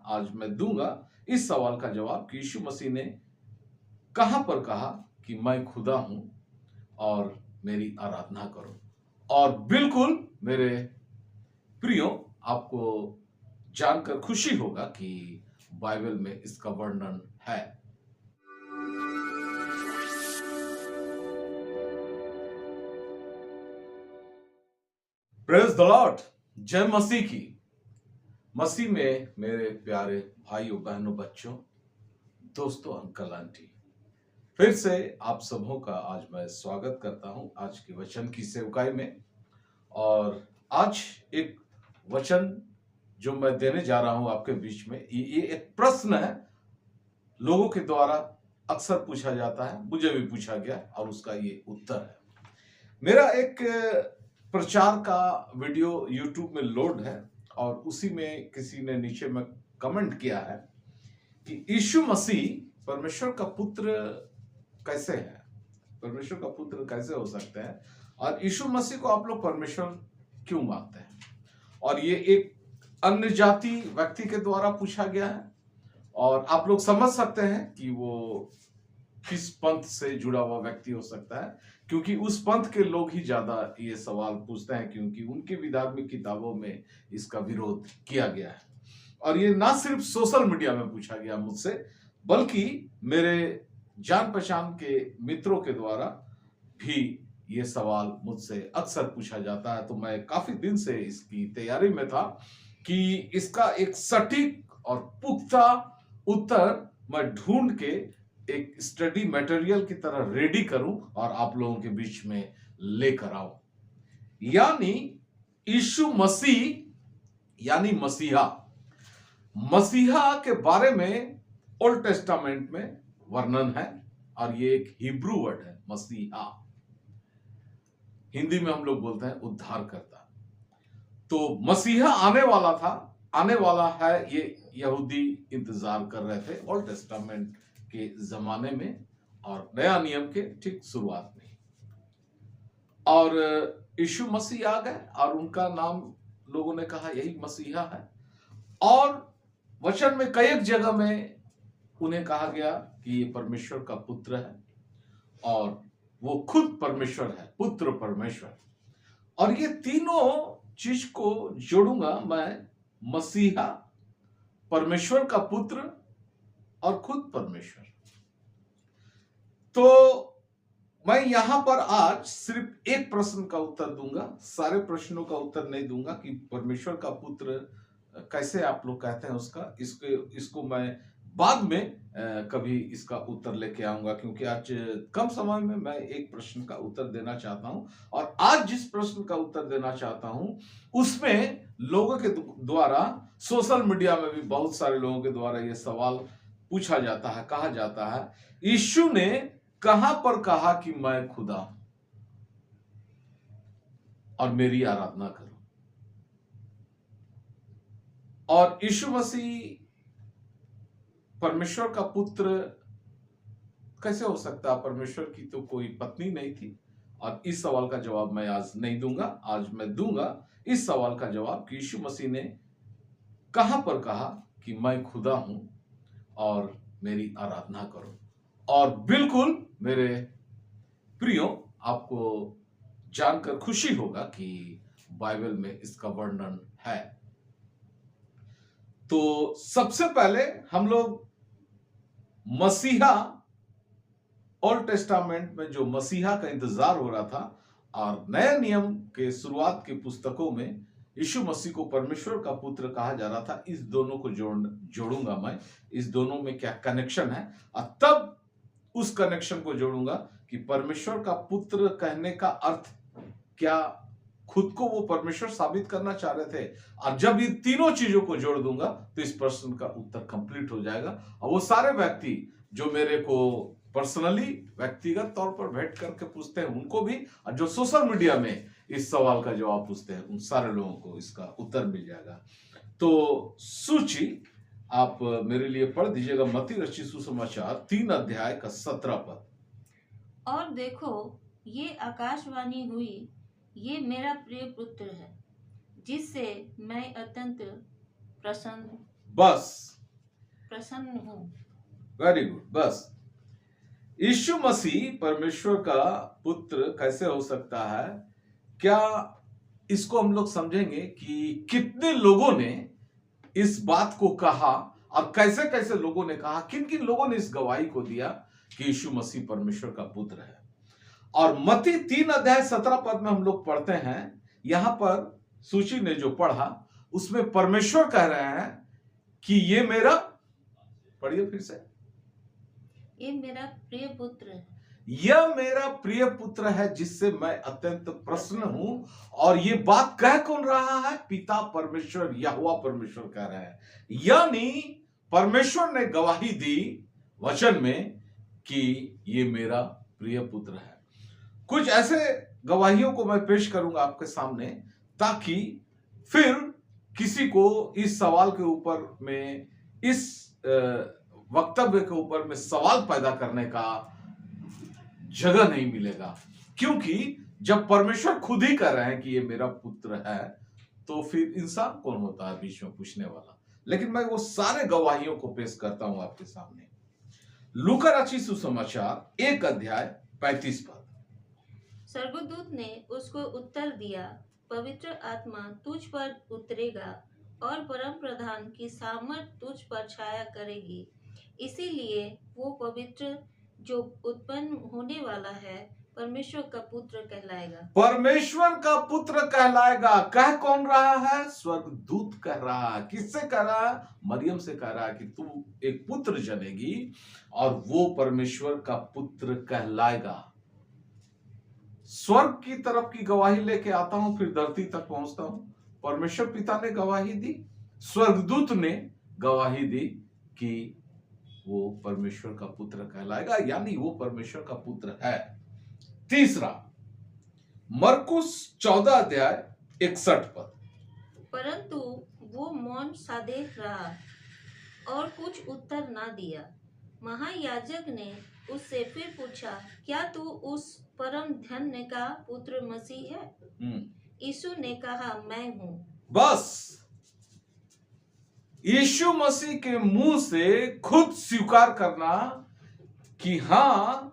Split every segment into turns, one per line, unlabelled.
आज मैं दूंगा इस सवाल का जवाब कि यीशु मसीह ने कहां पर कहा कि मैं खुदा हूं और मेरी आराधना करो। और बिल्कुल मेरे प्रियो, आपको जानकर खुशी होगा कि बाइबल में इसका वर्णन है। Praise the Lord. जय मसीह की। मसीह में मेरे प्यारे भाइयों बहनों बच्चों दोस्तों अंकल आंटी, फिर से आप सबों का आज मैं स्वागत करता हूं आज के वचन की सेवकाई में। और आज एक वचन जो मैं देने जा रहा हूं आपके बीच में, ये एक प्रश्न है, लोगों के द्वारा अक्सर पूछा जाता है, मुझे भी पूछा गया और उसका ये उत्तर है। मेरा एक प्रचार का वीडियो यूट्यूब में लोड है और उसी में किसी ने नीचे में कमेंट किया है कि यीशु मसीह परमेश्वर का पुत्र कैसे है, परमेश्वर का पुत्र कैसे हो सकते हैं, और यीशु मसीह को आप लोग परमेश्वर क्यों मानते हैं। और ये एक अन्य जाति व्यक्ति के द्वारा पूछा गया है और आप लोग समझ सकते हैं कि वो किस पंथ से जुड़ा हुआ व्यक्ति हो सकता है, क्योंकि उस पंथ के लोग ही ज्यादा ये सवाल पूछते हैं, क्योंकि उनकी भी धार्मिक किताबों में इसका विरोध किया गया है। और ये ना सिर्फ सोशल मीडिया में पूछा गया मुझसे, बल्कि मेरे जान पहचान के मित्रों के द्वारा भी ये सवाल मुझसे अक्सर पूछा जाता है। तो मैं काफी दिन से इसकी तैयारी में था कि इसका एक सटीक और पुख्ता उत्तर मैं ढूंढ के एक स्टडी मटेरियल की तरह रेडी करूं और आप लोगों के बीच में लेकर आऊं। यानी यीशु मसीह यानी मसीहा, मसीहा के बारे में ओल्ड टेस्टामेंट में वर्णन है और ये एक हिब्रू वर्ड है मसीहा। हिंदी में हम लोग बोलते हैं उद्धारकर्ता। तो मसीहा आने वाला था, आने वाला है, ये यहूदी इंतजार कर रहे थे ओल्ड टेस्टामेंट के जमाने में और नया नियम के ठीक शुरुआत में। और यीशु मसीह आ गए और उनका नाम लोगों ने कहा यही मसीहा है। और वचन में कई एक जगह में उन्हें कहा गया कि ये परमेश्वर का पुत्र है और वो खुद परमेश्वर है, पुत्र परमेश्वर। और ये तीनों चीज को जोड़ूंगा मैं, मसीहा, परमेश्वर का पुत्र और खुद परमेश्वर। तो मैं यहां पर आज सिर्फ एक प्रश्न का उत्तर दूंगा, सारे प्रश्नों का उत्तर नहीं दूंगा कि परमेश्वर का पुत्र कैसे आप लोग कहते हैं उसका, इसको मैं बाद में कभी इसका उत्तर लेके आऊंगा, क्योंकि आज कम समय में मैं एक प्रश्न का उत्तर देना चाहता हूं। और आज जिस प्रश्न का उत्तर देना चाहता हूं उसमें लोगों के द्वारा, सोशल मीडिया में भी बहुत सारे लोगों के द्वारा यह सवाल पूछा जाता है, कहा जाता है यीशु ने कहां पर कहा कि मैं खुदा हूं और मेरी आराधना करो। और यीशु मसीह परमेश्वर का पुत्र कैसे हो सकता है, परमेश्वर की तो कोई पत्नी नहीं थी। और इस सवाल का जवाब मैं आज नहीं दूंगा, आज मैं दूंगा इस सवाल का जवाब कि यीशु मसीह ने कहां पर कहा कि मैं खुदा हूं और मेरी आराधना करो। और बिल्कुल मेरे प्रियो, आपको जानकर खुशी होगा कि बाइबल में इसका वर्णन है। तो सबसे पहले हम लोग मसीहा, ओल्ड टेस्टामेंट में जो मसीहा का इंतजार हो रहा था, और नए नियम के शुरुआत की पुस्तकों में यीशु मसीह को परमेश्वर का पुत्र कहा जा रहा था। इस दोनों को जोड़ूंगा मैं, इस दोनों में क्या कनेक्शन है, और तब उस कनेक्शन को जोड़ूंगा कि परमेश्वर का पुत्र कहने का अर्थ क्या, खुद को वो परमेश्वर साबित करना चाह रहे थे। और जब ये तीनों चीजों को जोड़ दूंगा तो इस प्रश्न का उत्तर कंप्लीट हो जाएगा। और वो सारे व्यक्ति जो मेरे को पर्सनली व्यक्तिगत तौर पर भेंट करके पूछते हैं उनको भी, और जो सोशल मीडिया में इस सवाल का जवाब पूछते हैं उन सारे लोगों को इसका उत्तर मिल जाएगा। तो सूची आप मेरे लिए पढ़ दीजिएगा, मत्ती रचित सुसमाचार 3 अध्याय का 17 पद।
और देखो, ये आकाशवाणी हुई, ये मेरा प्रिय पुत्र है, जिससे मैं अत्यंत प्रसन्न हूं।
बस
प्रसन्न हूँ।
Very good. बस यीशु मसीह परमेश्वर का पुत्र कैसे हो सकता है, क्या इसको हम लोग समझेंगे कि कितने लोगों ने इस बात को कहा और कैसे कैसे लोगों ने कहा, किन किन लोगों ने इस गवाही को दिया कि यीशु मसीह परमेश्वर का पुत्र है। और मत्ती 3 अध्याय 17 पद में हम लोग पढ़ते हैं, यहां पर सूची ने जो पढ़ा उसमें परमेश्वर कह रहे हैं कि ये मेरा, पढ़िए फिर से,
ये मेरा प्रिय पुत्र है।
यह मेरा प्रिय पुत्र है जिससे मैं अत्यंत प्रसन्न हूं। और ये बात कह कौन रहा है? पिता परमेश्वर, यहोवा परमेश्वर कह रहे हैं। यानी परमेश्वर ने गवाही दी वचन में कि ये मेरा प्रिय पुत्र है। कुछ ऐसे गवाहियों को मैं पेश करूंगा आपके सामने, ताकि फिर किसी को इस सवाल के ऊपर में, इस वक्तव्य के ऊपर में सवाल पैदा करने का जगह नहीं मिलेगा। क्योंकि जब परमेश्वर खुद ही कह रहे हैं कि ये मेरा पुत्र है, तो फिर इंसान कौन होता है बीच में पूछने वाला। लेकिन मैं वो सारे गवाहियों को पेश करता हूं आपके सामने। लूका रचित सुसमाचार 1 अध्याय 35 पद।
स्वर्गदूत ने उसको उत्तर दिया, पवित्र आत्मा तुझ पर उतरेगा और परम प्रधान की सामर्थ तुझ पर छाया करेगी। इसीलिए वो पवित्र जो उत्पन्न होने वाला है परमेश्वर का पुत्र कहलाएगा।
परमेश्वर का पुत्र कहलाएगा। कह कौन रहा है? स्वर्गदूत कह रहा है। किससे कह रहा है? मरियम से कह रहा है कि तू एक पुत्र जनेगी और वो परमेश्वर का पुत्र कहलाएगा। स्वर्ग की तरफ की गवाही लेके आता हूं, फिर धरती तक पहुंचता हूं। परमेश्वर पिता ने गवाही दी, स्वर्गदूत ने गवाही दी कि वो परमेश्वर का पुत्र कहलाएगा, यानी वो परमेश्वर का पुत्र है। तीसरा, मरकुस 14 अध्याय 61 पद।
परंतु वो मौन साधे रहा और कुछ उत्तर ना दिया। महायाजक ने उससे फिर पूछा, क्या तू उस परम धन्य का पुत्र मसीह है? यीशु ने कहा, मैं हूं।
बस यीशु मसीह के मुंह से खुद स्वीकार करना कि हां,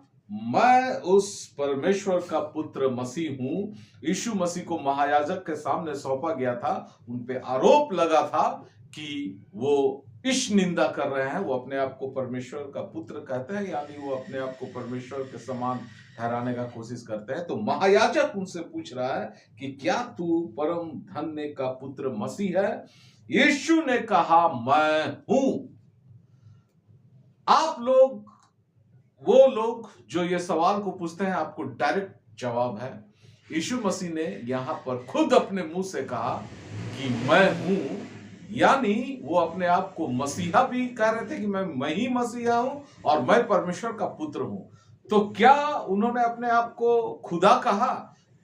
मैं उस परमेश्वर का पुत्र मसीह हूं। यीशु मसीह को महायाजक के सामने सौंपा गया था, उन पे आरोप लगा था कि वो इस निंदा कर रहे हैं, वो अपने आप को परमेश्वर का पुत्र कहते हैं, यानी वो अपने आप को परमेश्वर के समान ठहराने का कोशिश करते हैं। तो महायाजक उनसे पूछ रहा है कि क्या तू परम धन्य का पुत्र मसीह है? यीशु ने कहा, मैं हूं। आप लोग, वो लोग जो ये सवाल को पूछते हैं, आपको डायरेक्ट जवाब है। यीशु मसीह ने यहां पर खुद अपने मुंह से कहा कि मैं हूं, यानी वो अपने आप को मसीहा भी कह रहे थे कि मैं ही मसीहा हूं और मैं परमेश्वर का पुत्र हूं। तो क्या उन्होंने अपने आप को खुदा कहा?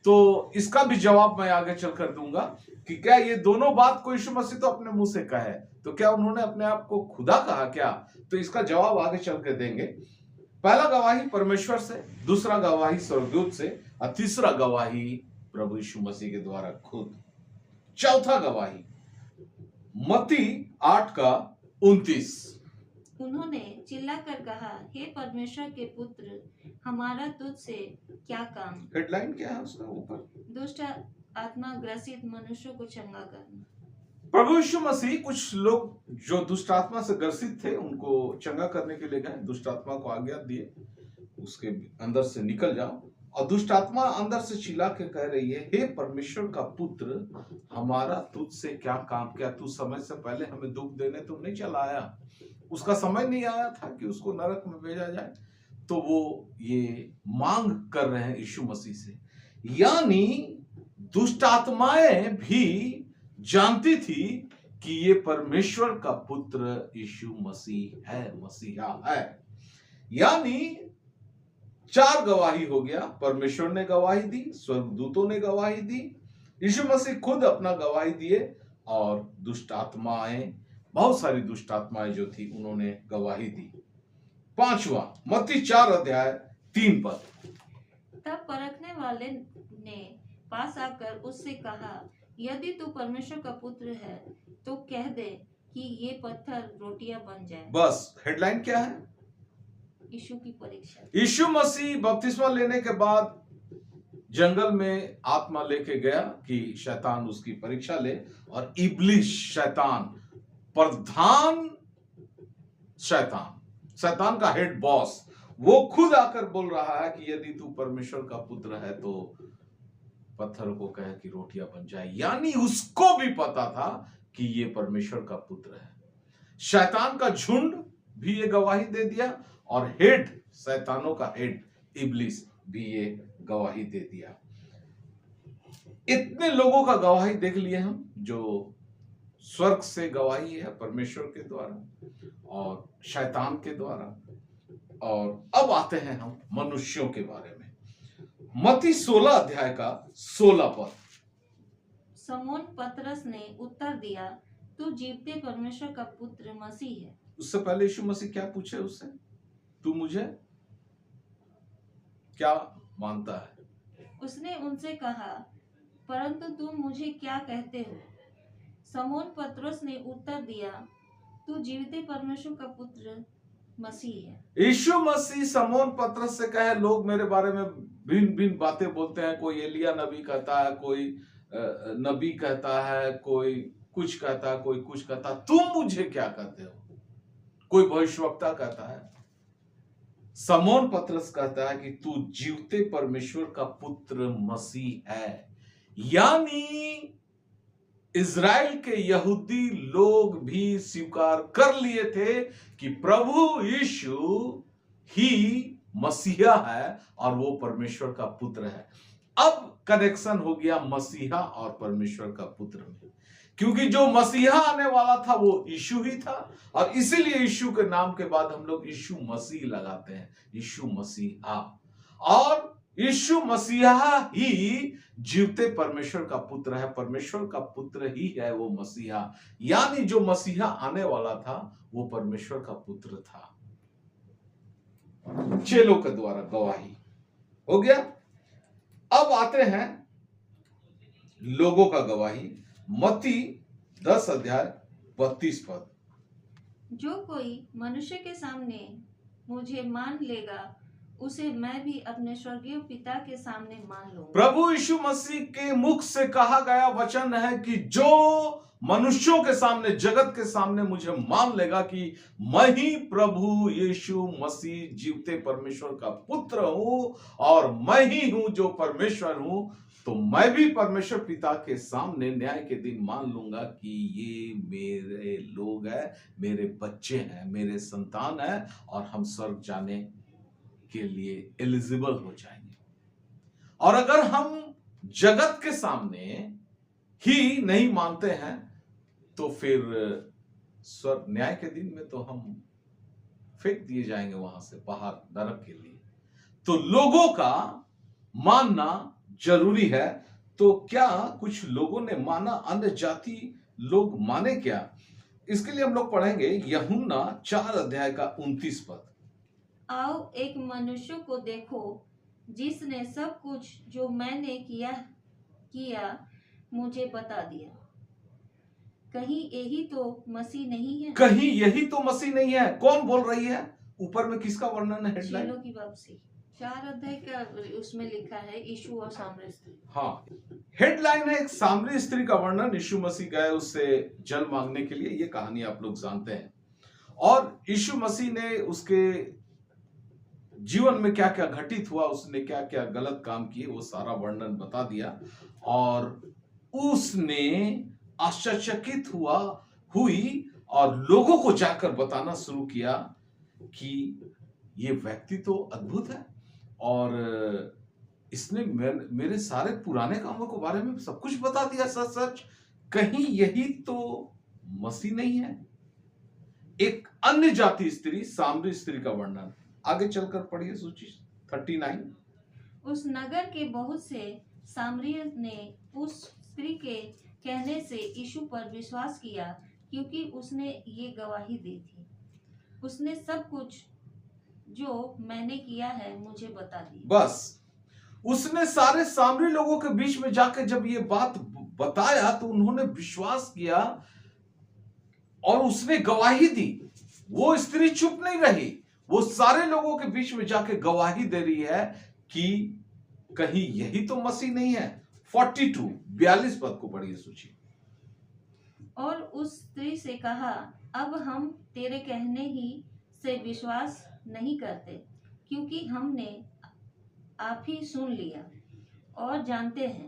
तो इसका भी जवाब मैं आगे चलकर दूंगा कि क्या ये दोनों बात को यीशु मसीह तो अपने मुंह से कहे, तो क्या उन्होंने अपने आप को खुदा कहा क्या? तो इसका जवाब आगे चलकर देंगे। पहला गवाही परमेश्वर से, दूसरा गवाही स्वर्गदूत से और तीसरा गवाही प्रभु यीशु मसीह के द्वारा खुद। चौथा गवाही मत्ती 8:29।
उन्होंने चिल्लाकर कहा, हे परमेश्वर के पुत्र, हमारा तुझसे क्या काम?
हेडलाइन क्या है उसका ऊपर?
दुष्ट आत्मा ग्रसित मनुष्यों को चंगा करना।
प्रभु यीशु मसीह कुछ लोग जो दुष्ट आत्मा से ग्रसित थे उनको चंगा करने के लिए गए। दुष्ट आत्मा को आज्ञा दिए, उसके अंदर से निकल जाओ। और दुष्ट आत्मा अंदर से चिल्ला के कह रही है, हे परमेश्वर का पुत्र, हमारा तुझसे क्या काम? क्या तू समय से पहले हमें दुख देने तो नहीं चला आया? उसका समय नहीं आया था कि उसको नरक में भेजा जाए? तो वो ये मांग कर रहे हैं यीशु मसीह से। यानी दुष्ट आत्माएं भी जानती थी कि ये परमेश्वर का पुत्र यीशु मसीह है, मसीहा है। यानी 4 गवाही हो गया। परमेश्वर ने गवाही दी, स्वर्गदूतों ने गवाही दी, यीशु मसीह खुद अपना गवाही दिए और दुष्ट आत्माएं, बहुत सारी दुष्ट आत्माएं जो थी उन्होंने गवाही दी। पांचवा मत्ती 4:3 पद।
तब परखने वाले ने पास आकर उससे कहा, यदि तू परमेश्वर का पुत्र है तो कह दे, कि ये पत्थर रोटियां बन जाए।
बस हेडलाइन क्या है?
यीशु की परीक्षा।
यीशु मसीह बपतिस्मा लेने के बाद जंगल में आत्मा लेके गया कि शैतान उसकी परीक्षा ले, और इब्लिस शैतान, प्रधान शैतान का हेड बॉस, वो खुद आकर बोल रहा है कि यदि तू परमेश्वर का पुत्र है तो पत्थर को कहे कि रोटियां बन जाए। यानी उसको भी पता था कि ये परमेश्वर का पुत्र है। शैतान का झुंड भी ये गवाही दे दिया, और हेड, शैतानों का हेड इब्लिस भी ये गवाही दे दिया। इतने लोगों का गवाही देख लिए हम, जो स्वर्ग से गवाही है परमेश्वर के द्वारा और शैतान के द्वारा। और अब आते हैं हम मनुष्यों के बारे में। मत्ती 16 अध्याय का 16 पद।
समौन पतरस ने उत्तर दिया, तू जीवते परमेश्वर का पुत्र मसीह है।
उससे पहले यीशु मसीह क्या पूछे उससे? तू मुझे क्या मानता है?
उसने उनसे कहा, परंतु तुम मुझे क्या कहते हो? समौन पतरस ने उत्तर दिया, तू जीवते परमेश्वर का पुत्र मसीह है।
यीशु मसीह समौन पतरस से कहे, लोग मेरे बारे में भिन्न भिन्न बातें बोलते हैं। कोई एलिया नबी कहता है, कोई नबी कहता है, कोई कुछ कहता है, कोई कुछ कहता है। तुम मुझे क्या कहते हो? कोई भविष्यवक्ता कहता है। समौन पतरस कहता है कि तू जीवते परमेश्वर का पुत्र मसीह है। यानी इज़राइल के यहूदी लोग भी स्वीकार कर लिए थे कि प्रभु यीशु ही मसीहा है और वो परमेश्वर का पुत्र है। अब कनेक्शन हो गया मसीहा और परमेश्वर का पुत्र में, क्योंकि जो मसीहा आने वाला था वो यीशु ही था, और इसीलिए यीशु के नाम के बाद हम लोग यीशु मसीह लगाते हैं, यीशु मसीहा। और यीशु मसीहा ही जीवते परमेश्वर का पुत्र है, परमेश्वर का पुत्र ही है वो मसीहा। यानी जो मसीहा आने वाला था वो परमेश्वर का पुत्र था। चेलों के द्वारा गवाही हो गया। अब आते हैं लोगों का गवाही। मत्ती 10 अध्याय 32 पद।
जो कोई मनुष्य के सामने मुझे मान लेगा, उसे मैं भी अपने स्वर्गीय पिता के सामने मान लूंगा। प्रभु
यीशु मसीह के मुख से कहा गया वचन है कि जो मनुष्यों के सामने, जगत के सामने मुझे मान लेगा कि मैं ही प्रभु यीशु मसीह जीवते परमेश्वर का पुत्र हूं और मैं ही हूं जो परमेश्वर हूं, तो मैं भी परमेश्वर पिता के सामने न्याय के दिन मान लूंगा कि ये मेरे लोग हैं, मेरे बच्चे हैं, मेरे संतान हैं, और हम स्वर्ग जाने के लिए एलिजिबल हो जाएंगे। और अगर हम जगत के सामने ही नहीं मानते हैं तो फिर स्वर्ग न्याय के दिन में तो हम फेंक दिए जाएंगे वहां से बाहर नरक के लिए। तो लोगों का मानना जरूरी है। तो क्या कुछ लोगों ने माना? अन्य जाति लोग माने क्या? इसके लिए हम लोग पढ़ेंगे यूहन्ना 4 अध्याय का 29 पद।
आओ एक मनुष्य को देखो जिसने सब कुछ जो मैंने किया मुझे बता दिया। कहीं यही तो मसीह नहीं है?
कहीं यही तो मसीह नहीं है? कौन बोल रही है? ऊपर में किसका वर्णन है? हेडलाइन
चेलों की वापसी 4 अध्याय का उसमें लिखा है यीशु और सामरी स्त्री।
हाँ, हेडलाइन है एक सामरी स्त्री का वर्णन। यीशु मसीह गए उससे जल मांगने के लिए। ये कहानी आप लोग जानते हैं। और यीशु मसीह ने उसके जीवन में क्या क्या घटित हुआ, उसने क्या क्या गलत काम किए, वो सारा वर्णन बता दिया। और उसने आश्चर्यचकित हुई और लोगों को जाकर बताना शुरू किया कि ये व्यक्ति तो अद्भुत है और इसने मेरे सारे पुराने कामों के बारे में सब कुछ बता दिया, सच सच। कहीं यही तो मसीह नहीं है? एक अन्य जाति स्त्री, सामरी स्त्री का वर्णन आगे चलकर पढ़िए सूची 39।
उस नगर के बहुत से सामरिय ने उस स्त्री के कहने से यीशु पर विश्वास किया, क्योंकि उसने ये गवाही दी थी, उसने सब कुछ जो मैंने किया है मुझे बता दी।
बस उसने सारे सामरी लोगों के बीच में जाकर जब ये बात बताया तो उन्होंने विश्वास किया और उसने गवाही दी। वो स्त्री चुप नहीं रही, वो सारे लोगों के बीच में जाके गवाही दे रही है कि कहीं यही तो मसीह नहीं है। 42 पद को पढ़िए सूची।
और उस स्त्री से कहा, अब हम तेरे कहने ही से विश्वास नहीं करते, क्योंकि हमने आप ही सुन लिया और जानते हैं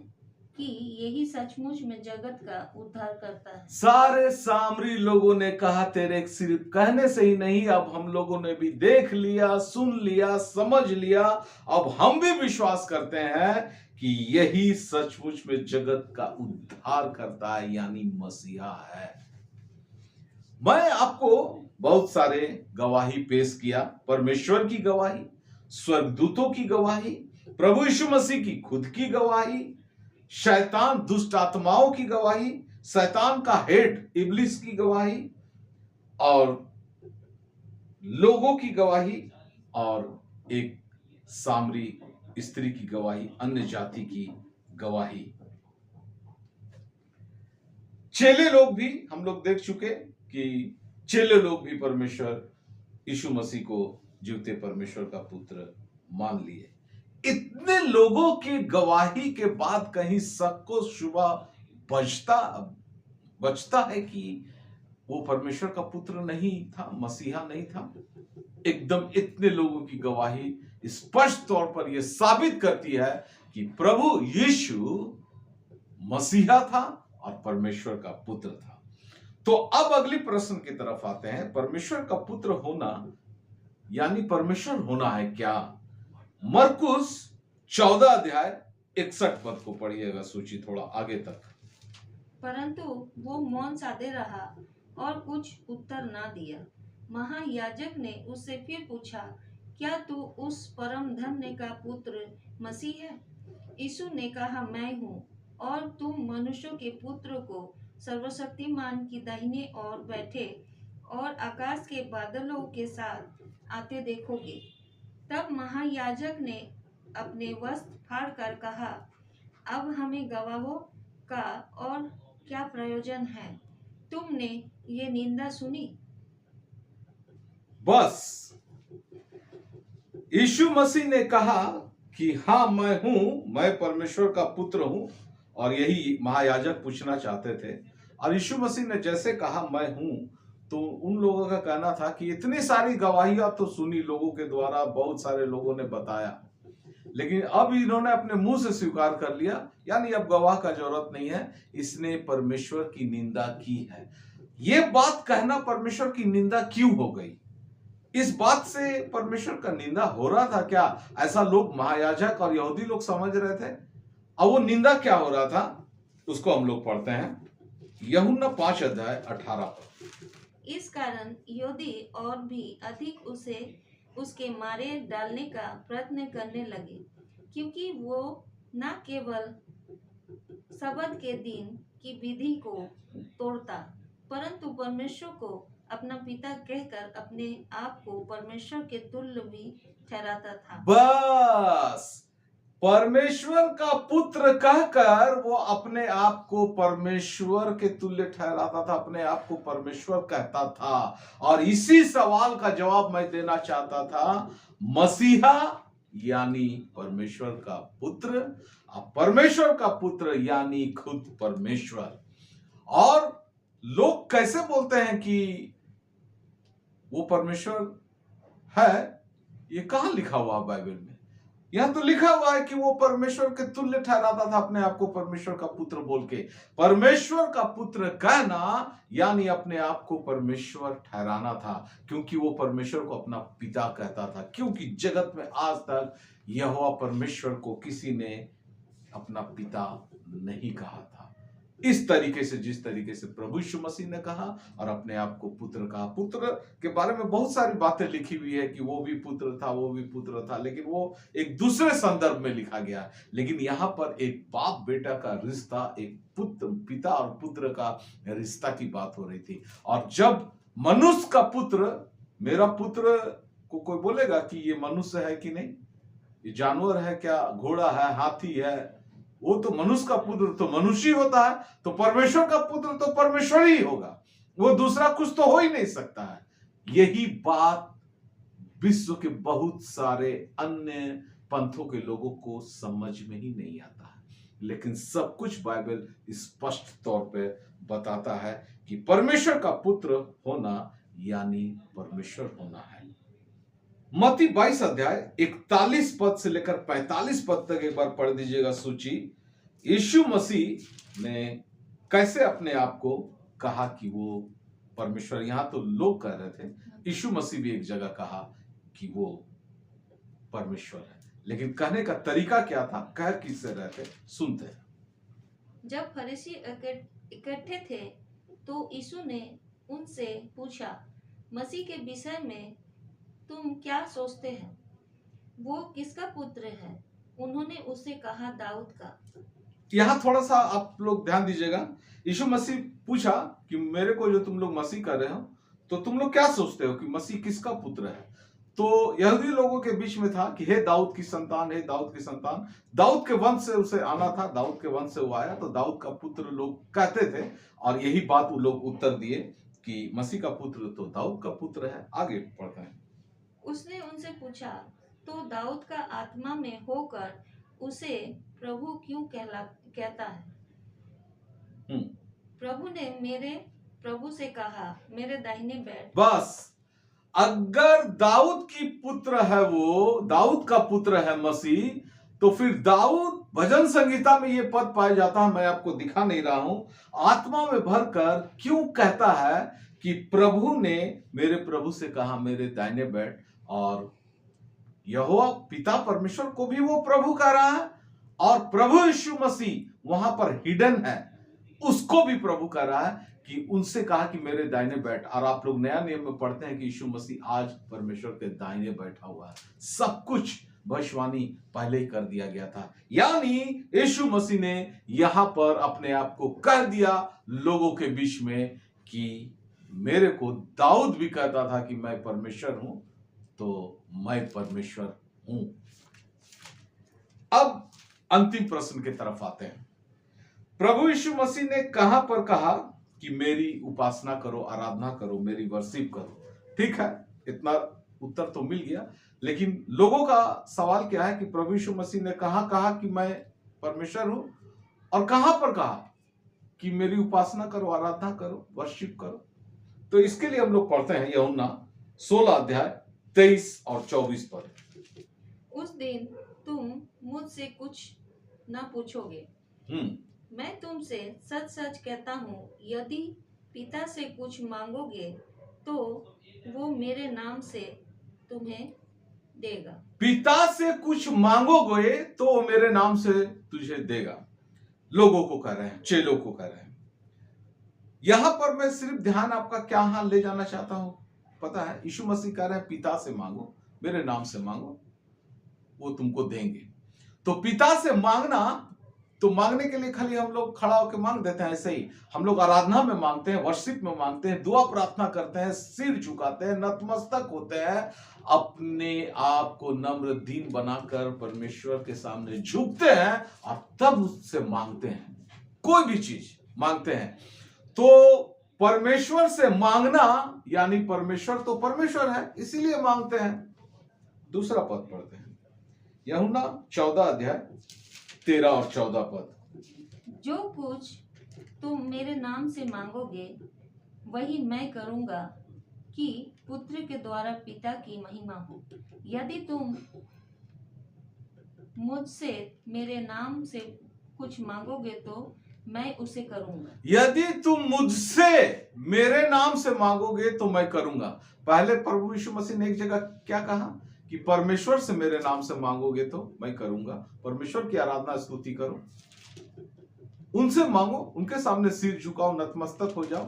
कि यही सचमुच में जगत का उद्धार करता है।
सारे सामरी लोगों ने कहा, तेरे सिर्फ कहने से ही नहीं, अब हम लोगों ने भी देख लिया, सुन लिया, समझ लिया, अब हम भी विश्वास करते हैं कि यही सचमुच में जगत का उद्धार करता है, यानी मसीहा है। मैं आपको बहुत सारे गवाही पेश किया, परमेश्वर की गवाही, स्वर्गदूतों की गवाही, प्रभु यीशु मसीह की खुद की गवाही, शैतान दुष्ट आत्माओं की गवाही, शैतान का हेड इब्लिस की गवाही, और लोगों की गवाही, और एक सामरी स्त्री की गवाही, अन्य जाति की गवाही। चेले लोग भी हम लोग देख चुके कि चेले लोग भी परमेश्वर यीशु मसीह को जीवते परमेश्वर का पुत्र मान लिए। इतने लोगों की गवाही के बाद कहीं शक को शुबा बचता है कि वो परमेश्वर का पुत्र नहीं था, मसीहा नहीं था। एकदम इतने लोगों की गवाही स्पष्ट तौर पर यह साबित करती है कि प्रभु यीशु मसीहा था और परमेश्वर का पुत्र था। तो अब अगली प्रश्न की तरफ आते हैं। परमेश्वर का पुत्र होना यानी परमेश्वर होना है क्या? मरकुस 14 अध्याय 61 पद को पढ़िएगा सूची, थोड़ा आगे तक।
परंतु वो मौन साधे रहा और कुछ उत्तर ना दिया। महायाजक ने उससे फिर पूछा, क्या तू उस परम धन्य का पुत्र मसीह है? यीशु ने कहा, मैं हूँ, और तुम मनुष्यों के पुत्र को सर्वशक्तिमान की दाहिने ओर बैठे और आकाश के बादलों के साथ आते देखोगे। तब महायाजक ने अपने वस्त्र फाड़कर कहा, अब हमें गवाहों का और क्या प्रयोजन है? तुमने ये निंदा सुनी।
बस यीशु मसीह ने कहा कि हाँ मैं हूं, मैं परमेश्वर का पुत्र हूं, और यही महायाजक पूछना चाहते थे। और यीशु मसीह ने जैसे कहा मैं हूं, तो उन लोगों का कहना था कि इतनी सारी गवाहियां तो सुनी लोगों के द्वारा, बहुत सारे लोगों ने बताया, लेकिन अब इन्होंने अपने मुंह से स्वीकार कर लिया, यानी अब गवाह का जरूरत नहीं है, इसने परमेश्वर की निंदा की है। ये बात कहना परमेश्वर की निंदा क्यों हो गई? इस बात से परमेश्वर का निंदा हो रहा था क्या? ऐसा लोग महायाजक और यहूदी लोग समझ रहे थे। अब वो निंदा क्या हो रहा था उसको हम लोग पढ़ते हैं, यूहन्ना 5 अध्याय 18 पर।
इस कारण यहूदी और भी अधिक उसे उसके मारे डालने का प्रयत्न करने लगे, क्योंकि वो न केवल सबत के दिन की विधि को तोड़ता, परंतु परमेश्वर को अपना पिता कहकर अपने आप को परमेश्वर के तुल्य भी ठहराता था।
बस परमेश्वर का पुत्र कहकर वो अपने आप को परमेश्वर के तुल्य ठहराता था, अपने आप को परमेश्वर कहता था। और इसी सवाल का जवाब मैं देना चाहता था। मसीहा यानी परमेश्वर का पुत्र, अब परमेश्वर का पुत्र यानी खुद परमेश्वर। और लोग कैसे बोलते हैं कि वो परमेश्वर है? ये कहां लिखा हुआ है बाइबल में? यहां तो लिखा हुआ है कि वो परमेश्वर के तुल्य ठहराता था अपने आप को परमेश्वर का पुत्र बोल के। परमेश्वर का पुत्र कहना यानी अपने आप को परमेश्वर ठहराना था, क्योंकि वो परमेश्वर को अपना पिता कहता था। क्योंकि जगत में आज तक यहोवा परमेश्वर को किसी ने अपना पिता नहीं कहा था इस तरीके से, जिस तरीके से प्रभु यीशु मसीह ने कहा और अपने आप को पुत्र कहा। पुत्र के बारे में बहुत सारी बातें लिखी हुई है कि वो भी पुत्र था, वो भी पुत्र था, लेकिन वो एक दूसरे संदर्भ में लिखा गया। लेकिन यहाँ पर एक बाप बेटा का रिश्ता, एक पुत्र पिता और पुत्र का रिश्ता की बात हो रही थी। और जब मनुष्य का पुत्र, मेरा पुत्र को कोई बोलेगा कि ये मनुष्य है कि नहीं, ये जानवर है क्या, घोड़ा है, हाथी है, वो तो मनुष्य का पुत्र तो मनुष्य ही होता है, तो परमेश्वर का पुत्र तो परमेश्वर ही होगा। वो दूसरा कुछ तो हो ही नहीं सकता है। यही बात विश्व के बहुत सारे अन्य पंथों के लोगों को समझ में ही नहीं आता है, लेकिन सब कुछ बाइबल स्पष्ट तौर पे बताता है कि परमेश्वर का पुत्र होना यानी परमेश्वर होना है। मत्ती 22 अध्याय 41 पद से लेकर 45 पद तक एक बार पढ़ दीजिएगा सूची। यीशु मसीह ने कैसे अपने आप को कहा कि वो परमेश्वर, यहां तो लोग कह रहे थे, यीशु मसीह भी एक जगह कहा कि वो परमेश्वर है, लेकिन कहने का तरीका क्या था, कह किससे रहे थे, सुनते हैं।
जब फरीसी इकट्ठे थे तो यीशु ने उनसे पूछा, मसीह के विषय में तुम क्या सोचते हैं? वो किसका पुत्र है? उन्होंने उससे कहा, दाऊद का।
यहां थोड़ा सा आप लोग ध्यान दीजिएगा। यीशु मसीह पूछा कि मेरे को जो तुम लोग मसीह कर रहे हो, तो तुम लोग क्या सोचते हो कि मसीह किसका पुत्र है? तो यहूदी लोगों के बीच में था कि हे दाऊद की संतान, हे दाऊद की संतान, दाऊद के वंश से उसे आना था, दाऊद के वंश से वो आया, तो दाऊद का पुत्र लोग कहते थे। और यही बात वो लोग उत्तर दिए कि मसीह का पुत्र तो दाऊद का पुत्र है। आगे पढ़ते हैं।
उसने उनसे पूछा, तो दाऊद का आत्मा में होकर उसे प्रभु क्यों कहता है? प्रभु ने मेरे प्रभु से कहा, मेरे दाहिने बैठ।
बस, अगर दाऊद की पुत्र है, वो दाऊद का पुत्र है मसीह, तो फिर दाऊद, भजन संगीता में ये पद पाया जाता है, मैं आपको दिखा नहीं रहा हूं, आत्मा में भरकर क्यों कहता है कि प्रभु ने मेरे प्रभु से कहा मेरे दाहिने बैठ। और यहोवा पिता परमेश्वर को भी वो प्रभु कह रहा है, और प्रभु यीशु मसीह वहां पर हिडन है, उसको भी प्रभु कह रहा है कि उनसे कहा कि मेरे दाहिने बैठ। और आप लोग नया नियम में पढ़ते हैं कि यीशु मसीह आज परमेश्वर के दाहिने बैठा हुआ है। सब कुछ भविष्यवाणी पहले ही कर दिया गया था, यानी यीशु मसीह ने यहां पर अपने आप को कह दिया लोगों के बीच में कि मेरे को दाऊद भी कहता था कि मैं परमेश्वर हूं, तो मैं परमेश्वर हूं। अब अंतिम प्रश्न की तरफ आते हैं। प्रभु यीशु मसीह ने कहां पर कहा कि मेरी उपासना करो, आराधना करो, मेरी वर्शिप करो? ठीक है, इतना उत्तर तो मिल गया, लेकिन लोगों का सवाल क्या है कि प्रभु यीशु मसीह ने कहां कहा कि मैं परमेश्वर हूं, और कहां पर कहा कि मेरी उपासना करो, आराधना करो, वर्शिप करो? तो इसके लिए हम लोग पढ़ते हैं यूहन्ना 16 अध्याय 23 और 24 पद।
उस दिन तुम मुझसे कुछ न पूछोगे। मैं तुमसे सच सच कहता हूँ, यदि पिता से कुछ मांगोगे तो वो मेरे नाम से तुम्हें देगा।
पिता से कुछ मांगोगे तो वो मेरे नाम से तुझे देगा। लोगों को कह रहे हैं, चेलों को कह रहे हैं। यहां पर मैं सिर्फ ध्यान आपका क्या हाल ले जाना चाहता हूं, पता है? यीशु मसीह कह रहे हैं पिता से मांगो, मेरे नाम से मांगो, वो तुमको देंगे। तो पिता से मांगना, तो मांगने के लिए खाली हम लोग खड़ा होकर मांग देते हैं? ऐसे ही हम लोग आराधना में मांगते हैं, वर्शिप में मांगते हैं, दुआ प्रार्थना करते हैं, सिर झुकाते हैं, नतमस्तक होते हैं, अपने आप को नम्र दीन बनाकर परमेश्वर के सामने झुकते हैं और तब उससे मांगते हैं, कोई भी चीज मांगते हैं। तो परमेश्वर से मांगना यानी परमेश्वर तो परमेश्वर है, इसीलिए मांगते हैं। दूसरा पद पढ़ते हैं, यूहन्ना 14 अध्याय 13 और 14 पद।
जो कुछ तुम मेरे नाम से मांगोगे वही मैं करूंगा, कि पुत्र के द्वारा पिता की महिमा हो। यदि तुम मुझसे मेरे नाम से कुछ मांगोगे तो मैं उसे करूंगा।
यदि तुम मुझसे मेरे नाम से मांगोगे तो मैं करूंगा। पहले प्रभु यीशु मसीह ने एक जगह क्या कहा कि परमेश्वर से मेरे नाम से मांगोगे तो मैं करूंगा। परमेश्वर की आराधना स्तुति करो, उनसे मांगो, उनके सामने सिर झुकाओ, नतमस्तक हो जाओ,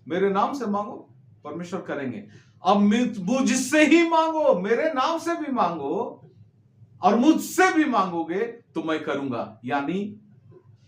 मेरे नाम से मांगो, परमेश्वर करेंगे। अब मुझसे ही मांगो, मेरे नाम से भी मांगो और मुझसे भी मांगोगे तो मैं करूंगा, यानी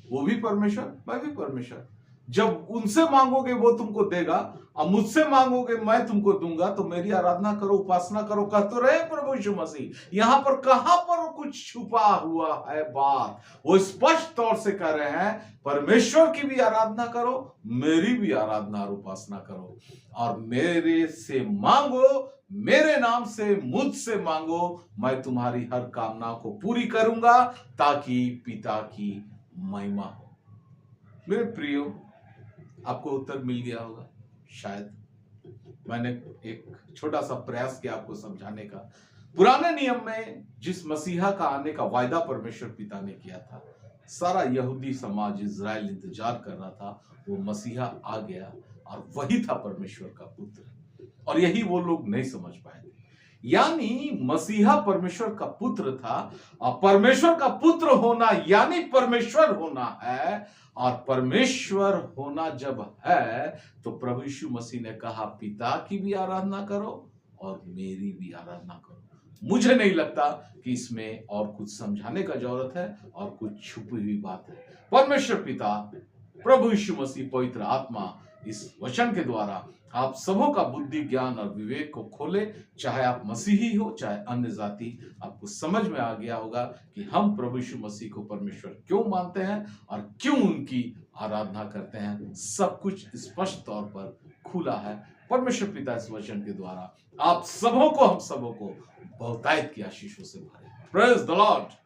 वो भी परमेश्वर, मैं भी परमेश्वर। जब उनसे मांगोगे वो तुमको देगा, अब मुझसे मांगोगे मैं तुमको दूंगा, तो मेरी आराधना करो, उपासना करो, कह तो रहे प्रभु यीशु मसीह। यहां पर कहां पर कुछ छुपा हुआ है बात, वो स्पष्ट तौर से कह रहे हैं परमेश्वर की भी आराधना करो, मेरी भी आराधना और उपासना करो, और मेरे से मांगो, मेरे नाम से मुझसे मांगो, मैं तुम्हारी हर कामना को पूरी करूंगा, ताकि पिता की महिमा हो। मेरे प्रियो, आपको उत्तर मिल गया होगा शायद। मैंने एक छोटा सा प्रयास किया आपको समझाने का। पुराने नियम में जिस मसीहा का आने का वायदा परमेश्वर पिता ने किया था, सारा यहूदी समाज, इज़राइल इंतजार कर रहा था, वो मसीहा आ गया और वही था परमेश्वर का पुत्र। और यही वो लोग नहीं समझ पाए थे। यानी मसीहा परमेश्वर का पुत्र था, और परमेश्वर का पुत्र होना यानी परमेश्वर होना है, और परमेश्वर होना जब है तो प्रभु यीशु मसीह ने कहा पिता की भी आराधना करो और मेरी भी आराधना करो। मुझे नहीं लगता कि इसमें और कुछ समझाने का जरूरत है और कुछ छुपी हुई बात है। परमेश्वर पिता, प्रभु यीशु मसीह, पवित्र आत्मा इस वचन के द्वारा आप सबों का बुद्धि, ज्ञान और विवेक को खोले। चाहे आप मसीही हो, चाहे अन्य जाति, आपको समझ में आ गया होगा कि हम प्रभु यीशु मसीह को परमेश्वर क्यों मानते हैं और क्यों उनकी आराधना करते हैं। सब कुछ स्पष्ट तौर पर खुला है। परमेश्वर पिता इस वचन के द्वारा आप सबों को, हम सबों को बहुतायत की आशीषों से भरे। Praise the Lord.